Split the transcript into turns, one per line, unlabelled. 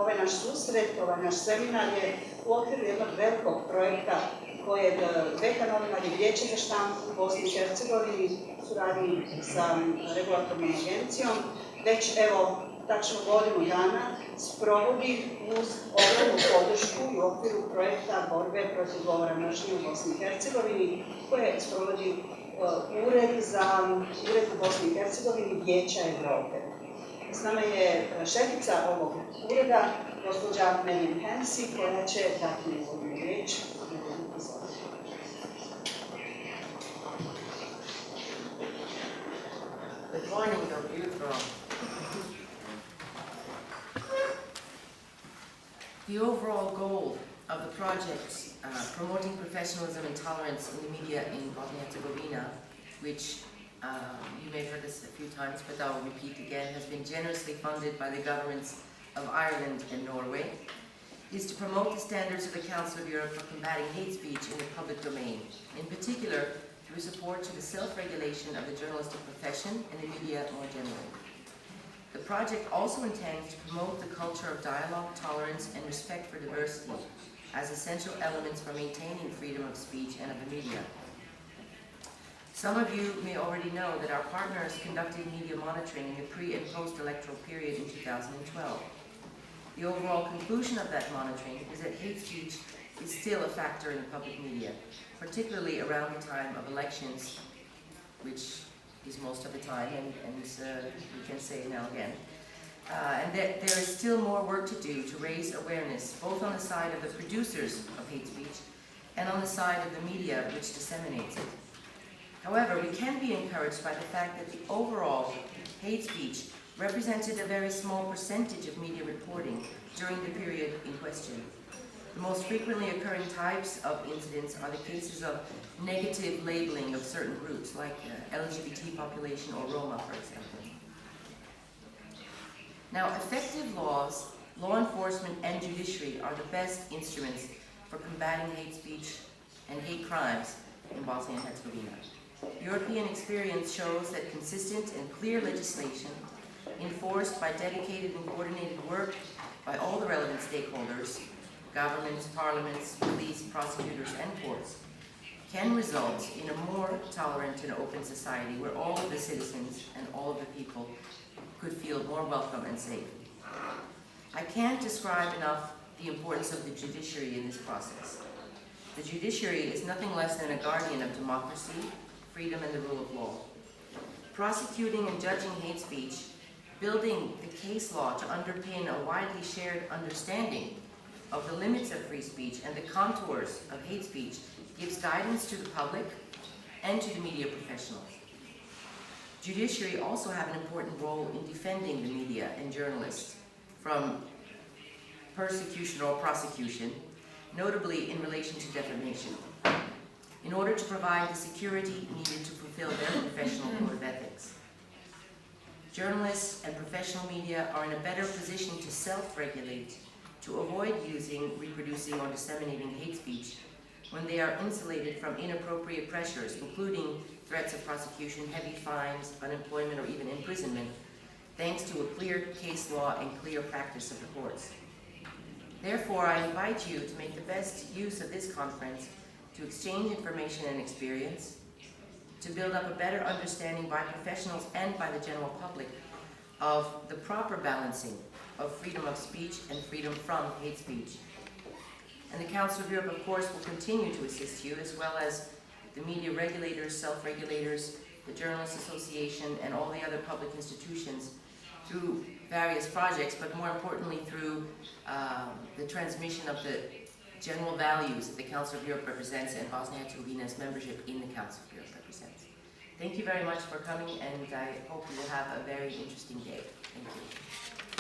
ovaj naš susret, ovaj naš seminar je u okviru jednog velikog projekta kojeg Beta novinari Vijeće za štampu u Bosni i Hercegovini u suradnji sa regulatornom agencijom već evo tačno godinu dana sprovodi uz ogromnu podršku i u okviru projekta borbe protiv govora mržnje u Bosni i Hercegovini koje sprovodi Ured u Bosni i Hercegovini Vijeća Evrope. S nama je šefica ovog ureda, gospođa Marian Hensi, koja će dati uvodnu riječ.
Good morning, how are you from? The overall goal of the project, promoting professionalism and tolerance in the media in Bosnia-Herzegovina, which you may have heard this a few times, but I will repeat again, has been generously funded by the governments of Ireland and Norway, is to promote the standards of the Council of Europe for combating hate speech in the public domain, in particular through support to the self-regulation of the journalistic profession and the media more generally. The project also intends to promote the culture of dialogue, tolerance, and respect for diversity as essential elements for maintaining freedom of speech and of the media. Some of you may already know that our partners conducted media monitoring in the pre- and post-electoral period in 2012. The overall conclusion of that monitoring is that hate speech is still a factor in the public media, particularly around the time of elections, which is most of the time, and we can say now again. And that there is still more work to do to raise awareness, both on the side of the producers of hate speech and on the side of the media which disseminates it. However, we can be encouraged by the fact that the overall hate speech represented a very small percentage of media reporting during the period in question. The most frequently occurring types of incidents are the cases of negative labeling of certain groups, like LGBT population or Roma, for example. Now, effective laws, law enforcement, and judiciary are the best instruments for combating hate speech and hate crimes in Bosnia and Herzegovina. European experience shows that consistent and clear legislation enforced by dedicated and coordinated work by all the relevant stakeholders, governments, parliaments, police, prosecutors, and courts, can result in a more tolerant and open society where all of the citizens and all of the people could feel more welcome and safe. I can't describe enough the importance of the judiciary in this process. The judiciary is nothing less than a guardian of democracy, freedom, and the rule of law. Prosecuting and judging hate speech, building the case law to underpin a widely shared understanding of the limits of free speech and the contours of hate speech gives guidance to the public and to the media professionals. Judiciary also have an important role in defending the media and journalists from persecution or prosecution, notably in relation to defamation, in order to provide the security needed to fulfill their professional code of ethics. Journalists and professional media are in a better position to self-regulate, to avoid using, reproducing, or disseminating hate speech when they are insulated from inappropriate pressures, including threats of prosecution, heavy fines, unemployment, or even imprisonment, thanks to a clear case law and clear practice of the courts. Therefore, I invite you to make the best use of this conference to exchange information and experience, to build up a better understanding by professionals and by the general public of the proper balancing of freedom of speech and freedom from hate speech. And the Council of Europe, of course, will continue to assist you, as well as the media regulators, self-regulators, the Journalists Association, and all the other public institutions through various projects, but more importantly through the transmission of the general values that the Council of Europe represents and Bosnia-Herzegovina's membership in the Council of Europe represents. Thank you very much for coming, and I hope you will have a very interesting day. Thank you.